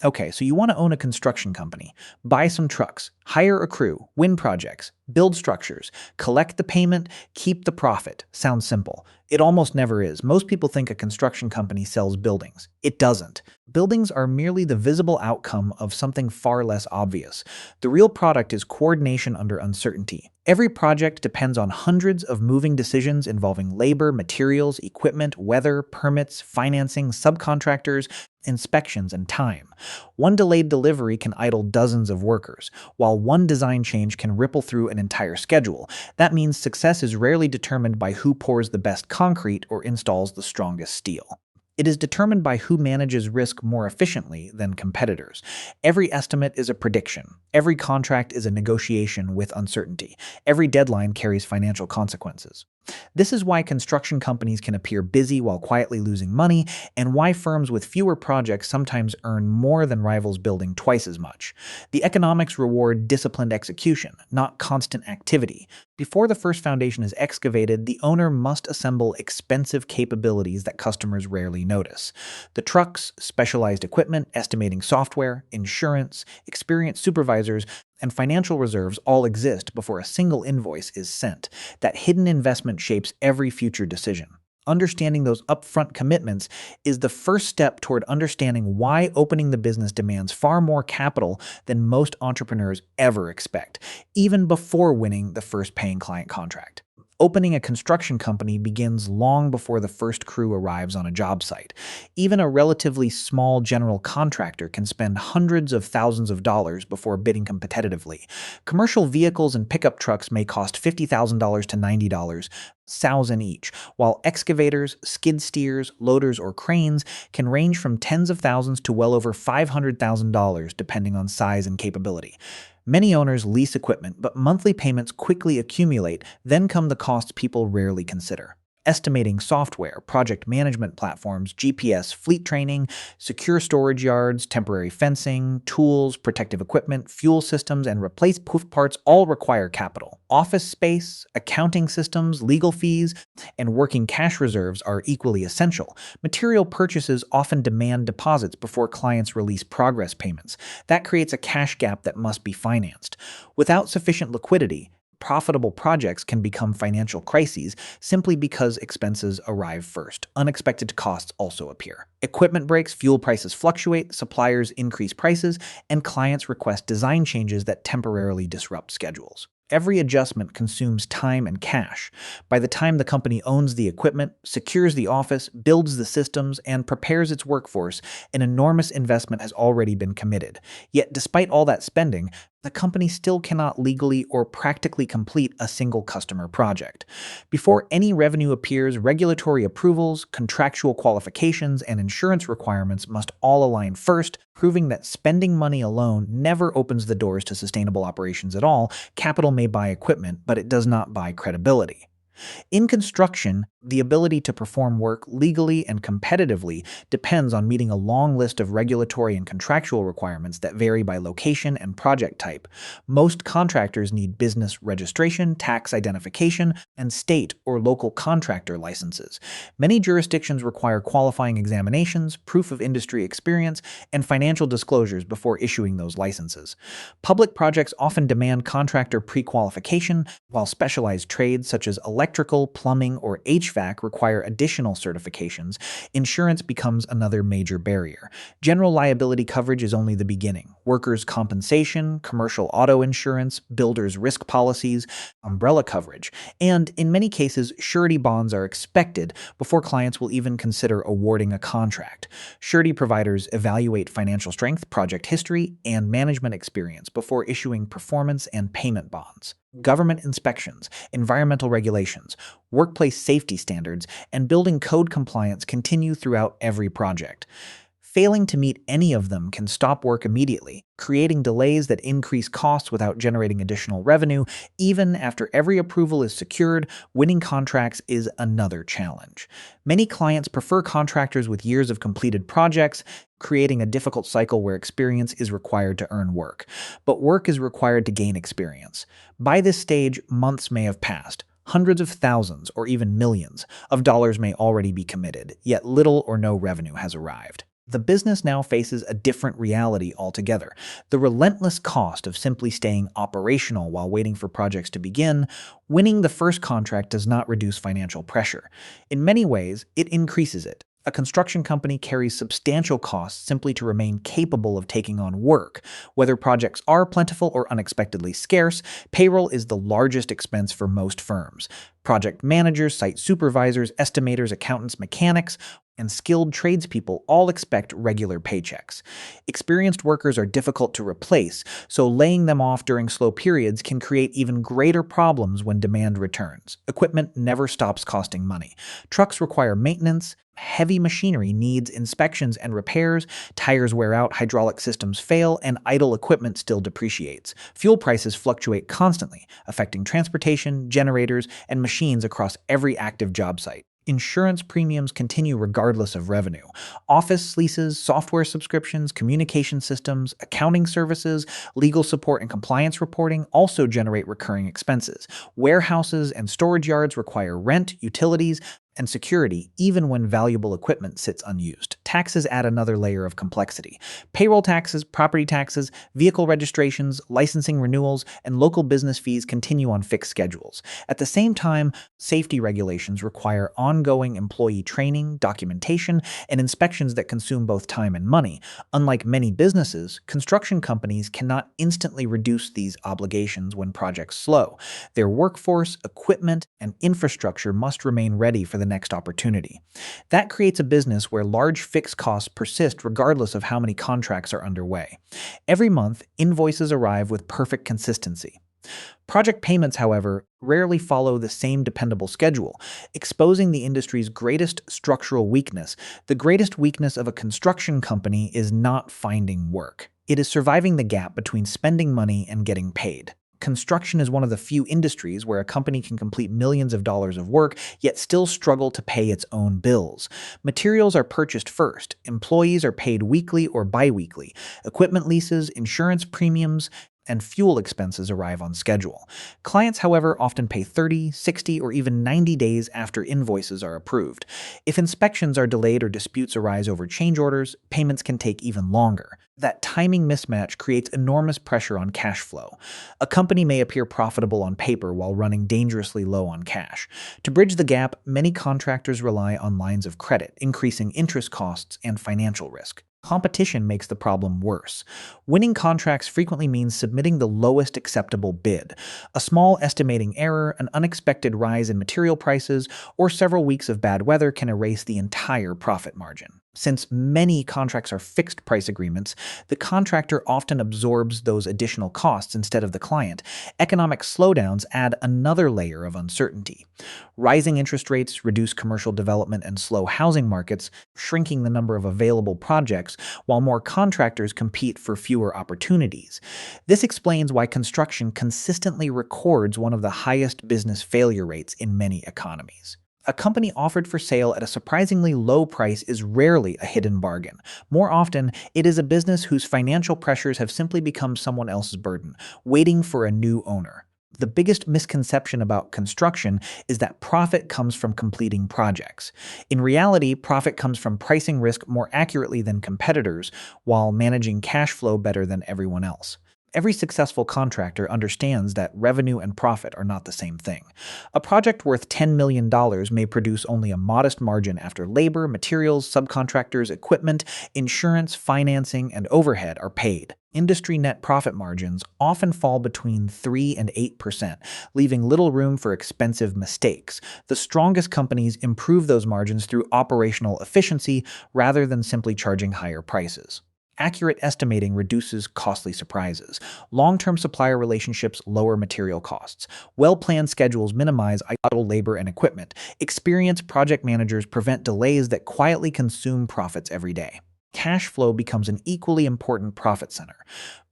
Okay, so you want to own a construction company, buy some trucks, hire a crew, win projects, build structures, collect the payment, keep the profit. Sounds simple. It almost never is. Most people think a construction company sells buildings. It doesn't. Buildings are merely the visible outcome of something far less obvious. The real product is coordination under uncertainty. Every project depends on hundreds of moving decisions involving labor, materials, equipment, weather, permits, financing, subcontractors, inspections, and time. One delayed delivery can idle dozens of workers, while one design change can ripple through an entire schedule. That means success is rarely determined by who pours the best concrete or installs the strongest steel. It is determined by who manages risk more efficiently than competitors. Every estimate is a prediction. Every contract is a negotiation with uncertainty. Every deadline carries financial consequences. This is why construction companies can appear busy while quietly losing money, and why firms with fewer projects sometimes earn more than rivals building twice as much. The economics reward disciplined execution, not constant activity. Before the first foundation is excavated, the owner must assemble expensive capabilities that customers rarely notice. The trucks, specialized equipment, estimating software, insurance, experienced supervisors, and financial reserves all exist before a single invoice is sent. That hidden investment shapes every future decision. Understanding those upfront commitments is the first step toward understanding why opening the business demands far more capital than most entrepreneurs ever expect, even before winning the first paying client contract. Opening a construction company begins long before the first crew arrives on a job site. Even a relatively small general contractor can spend hundreds of thousands of dollars before bidding competitively. Commercial vehicles and pickup trucks may cost $50,000 to $90,000 each, while excavators, skid steers, loaders, or cranes can range from tens of thousands to well over $500,000 depending on size and capability. Many owners lease equipment, but monthly payments quickly accumulate. Then come the costs people rarely consider. Estimating software, project management platforms, GPS, fleet training, secure storage yards, temporary fencing, tools, protective equipment, fuel systems, and replace poof parts all require capital. Office space, accounting systems, legal fees, and working cash reserves are equally essential. Material purchases often demand deposits before clients release progress payments. That creates a cash gap that must be financed. Without sufficient liquidity, profitable projects can become financial crises simply because expenses arrive first. Unexpected costs also appear. Equipment breaks, fuel prices fluctuate, suppliers increase prices, and clients request design changes that temporarily disrupt schedules. Every adjustment consumes time and cash. By the time the company owns the equipment, secures the office, builds the systems, and prepares its workforce, an enormous investment has already been committed. Yet, despite all that spending, the company still cannot legally or practically complete a single customer project. Before any revenue appears, regulatory approvals, contractual qualifications, and insurance requirements must all align first, proving that spending money alone never opens the doors to sustainable operations at all. Capital may buy equipment, but it does not buy credibility. In construction, the ability to perform work legally and competitively depends on meeting a long list of regulatory and contractual requirements that vary by location and project type. Most contractors need business registration, tax identification, and state or local contractor licenses. Many jurisdictions require qualifying examinations, proof of industry experience, and financial disclosures before issuing those licenses. Public projects often demand contractor pre-qualification, while specialized trades such as electrical, plumbing, or HVAC require additional certifications. Insurance becomes another major barrier. General liability coverage is only the beginning. Workers' compensation, commercial auto insurance, builders' risk policies, umbrella coverage, and in many cases, surety bonds are expected before clients will even consider awarding a contract. Surety providers evaluate financial strength, project history, and management experience before issuing performance and payment bonds. Government inspections, environmental regulations, workplace safety standards, and building code compliance continue throughout every project. Failing to meet any of them can stop work immediately, creating delays that increase costs without generating additional revenue. Even after every approval is secured, winning contracts is another challenge. Many clients prefer contractors with years of completed projects, creating a difficult cycle where experience is required to earn work. But work is required to gain experience. By this stage, months may have passed. Hundreds of thousands, or even millions, of dollars may already be committed, yet little or no revenue has arrived. The business now faces a different reality altogether. The relentless cost of simply staying operational while waiting for projects to begin. Winning the first contract does not reduce financial pressure. In many ways, it increases it. A construction company carries substantial costs simply to remain capable of taking on work. Whether projects are plentiful or unexpectedly scarce, payroll is the largest expense for most firms. Project managers, site supervisors, estimators, accountants, mechanics, and skilled tradespeople all expect regular paychecks. Experienced workers are difficult to replace, so laying them off during slow periods can create even greater problems when demand returns. Equipment never stops costing money. Trucks require maintenance, heavy machinery needs inspections and repairs, tires wear out, hydraulic systems fail, and idle equipment still depreciates. Fuel prices fluctuate constantly, affecting transportation, generators, and machines across every active job site. Insurance premiums continue regardless of revenue. Office leases, software subscriptions, communication systems, accounting services, legal support and compliance reporting also generate recurring expenses. Warehouses and storage yards require rent, utilities, and security even when valuable equipment sits unused. Taxes add another layer of complexity. Payroll taxes, property taxes, vehicle registrations, licensing renewals, and local business fees continue on fixed schedules. At the same time, safety regulations require ongoing employee training, documentation, and inspections that consume both time and money. Unlike many businesses, construction companies cannot instantly reduce these obligations when projects slow. Their workforce, equipment, and infrastructure must remain ready for the next opportunity. That creates a business where large fixed costs persist regardless of how many contracts are underway. Every month, invoices arrive with perfect consistency. Project payments, however, rarely follow the same dependable schedule, exposing the industry's greatest structural weakness. The greatest weakness of a construction company is not finding work. It is surviving the gap between spending money and getting paid. Construction is one of the few industries where a company can complete millions of dollars of work, yet still struggle to pay its own bills. Materials are purchased first, employees are paid weekly or bi-weekly, equipment leases, insurance premiums, and fuel expenses arrive on schedule. Clients, however, often pay 30, 60, or even 90 days after invoices are approved. If inspections are delayed or disputes arise over change orders, payments can take even longer. That timing mismatch creates enormous pressure on cash flow. A company may appear profitable on paper while running dangerously low on cash. To bridge the gap, many contractors rely on lines of credit, increasing interest costs and financial risk. Competition makes the problem worse. Winning contracts frequently means submitting the lowest acceptable bid. A small estimating error, an unexpected rise in material prices, or several weeks of bad weather can erase the entire profit margin. Since many contracts are fixed price agreements, the contractor often absorbs those additional costs instead of the client. Economic slowdowns add another layer of uncertainty. Rising interest rates reduce commercial development and slow housing markets, shrinking the number of available projects, while more contractors compete for fewer opportunities. This explains why construction consistently records one of the highest business failure rates in many economies. A company offered for sale at a surprisingly low price is rarely a hidden bargain. More often, it is a business whose financial pressures have simply become someone else's burden, waiting for a new owner. The biggest misconception about construction is that profit comes from completing projects. In reality, profit comes from pricing risk more accurately than competitors while managing cash flow better than everyone else. Every successful contractor understands that revenue and profit are not the same thing. A project worth $10 million may produce only a modest margin after labor, materials, subcontractors, equipment, insurance, financing, and overhead are paid. Industry net profit margins often fall between 3 and 8%, leaving little room for expensive mistakes. The strongest companies improve those margins through operational efficiency rather than simply charging higher prices. Accurate estimating reduces costly surprises. Long-term supplier relationships lower material costs. Well-planned schedules minimize idle labor and equipment. Experienced project managers prevent delays that quietly consume profits every day. Cash flow becomes an equally important profit center.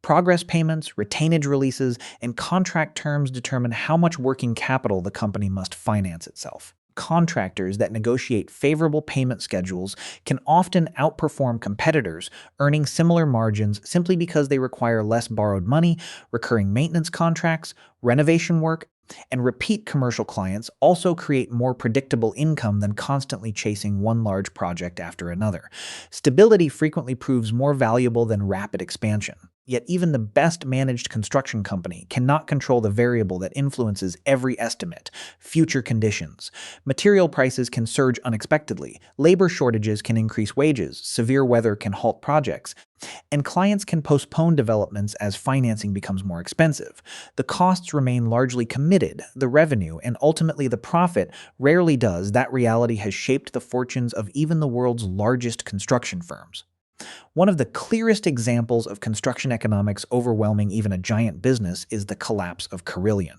Progress payments, retainage releases, and contract terms determine how much working capital the company must finance itself. Contractors that negotiate favorable payment schedules can often outperform competitors, earning similar margins simply because they require less borrowed money, recurring maintenance contracts, renovation work, And repeat commercial clients also create more predictable income than constantly chasing one large project after another. Stability frequently proves more valuable than rapid expansion. Yet even the best managed construction company cannot control the variable that influences every estimate: future conditions. Material prices can surge unexpectedly, labor shortages can increase wages, severe weather can halt projects, and clients can postpone developments as financing becomes more expensive. The costs remain largely committed, the revenue, and ultimately the profit rarely does. That reality has shaped the fortunes of even the world's largest construction firms. One of the clearest examples of construction economics overwhelming even a giant business is the collapse of Carillion.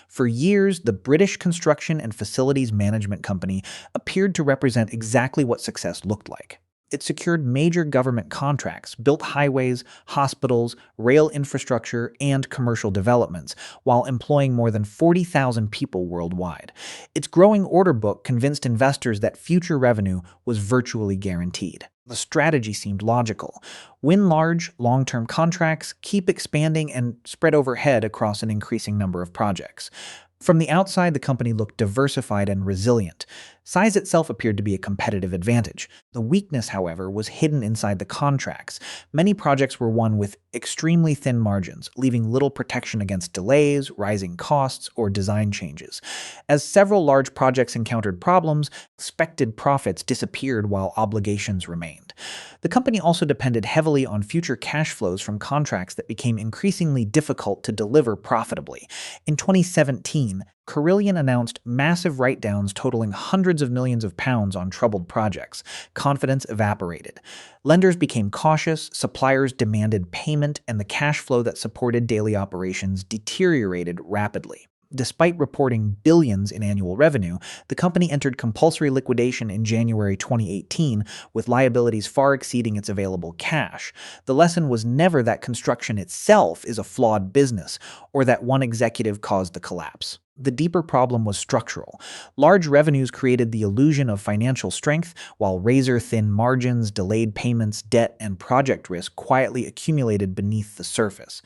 For years, the British Construction and Facilities Management Company appeared to represent exactly what success looked like. It secured major government contracts, built highways, hospitals, rail infrastructure, and commercial developments, while employing more than 40,000 people worldwide. Its growing order book convinced investors that future revenue was virtually guaranteed. The strategy seemed logical. Win large, long-term contracts, keep expanding, and spread overhead across an increasing number of projects. From the outside, the company looked diversified and resilient. Size itself appeared to be a competitive advantage. The weakness, however, was hidden inside the contracts. Many projects were won with extremely thin margins, leaving little protection against delays, rising costs, or design changes. As several large projects encountered problems, expected profits disappeared while obligations remained. The company also depended heavily on future cash flows from contracts that became increasingly difficult to deliver profitably. In 2017, Carillion announced massive write-downs totaling hundreds of millions of pounds on troubled projects. Confidence evaporated. Lenders became cautious, suppliers demanded payment, and the cash flow that supported daily operations deteriorated rapidly. Despite reporting billions in annual revenue, the company entered compulsory liquidation in January 2018, with liabilities far exceeding its available cash. The lesson was never that construction itself is a flawed business, or that one executive caused the collapse. The deeper problem was structural. Large revenues created the illusion of financial strength, while razor-thin margins, delayed payments, debt, and project risk quietly accumulated beneath the surface.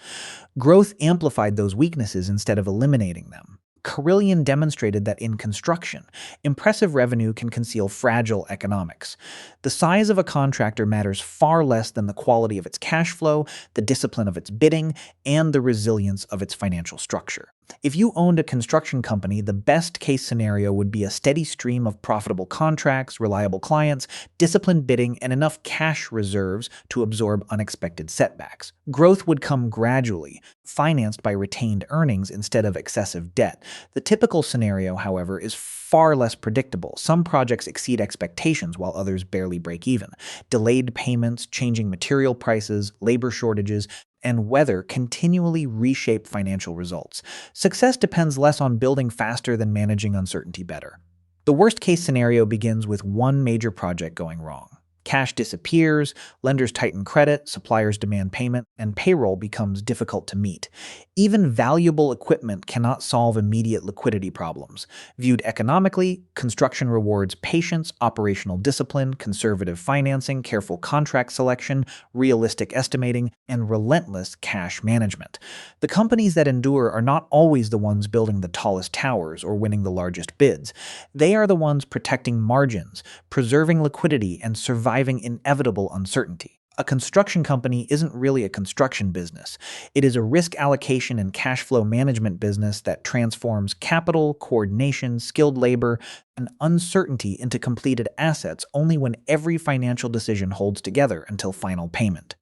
Growth amplified those weaknesses instead of eliminating them. Carillion demonstrated that in construction, impressive revenue can conceal fragile economics. The size of a contractor matters far less than the quality of its cash flow, the discipline of its bidding, and the resilience of its financial structure. If you owned a construction company, the best-case scenario would be a steady stream of profitable contracts, reliable clients, disciplined bidding, and enough cash reserves to absorb unexpected setbacks. Growth would come gradually, financed by retained earnings instead of excessive debt. The typical scenario, however, is far less predictable. Some projects exceed expectations while others barely break even. Delayed payments, changing material prices, labor shortages, and weather continually reshape financial results. Success depends less on building faster than managing uncertainty better. The worst-case scenario begins with one major project going wrong. Cash disappears, lenders tighten credit, suppliers demand payment, and payroll becomes difficult to meet. Even valuable equipment cannot solve immediate liquidity problems. Viewed economically, construction rewards patience, operational discipline, conservative financing, careful contract selection, realistic estimating, and relentless cash management. The companies that endure are not always the ones building the tallest towers or winning the largest bids. They are the ones protecting margins, preserving liquidity, and surviving inevitable uncertainty. A construction company isn't really a construction business. It is a risk allocation and cash flow management business that transforms capital, coordination, skilled labor, and uncertainty into completed assets only when every financial decision holds together until final payment.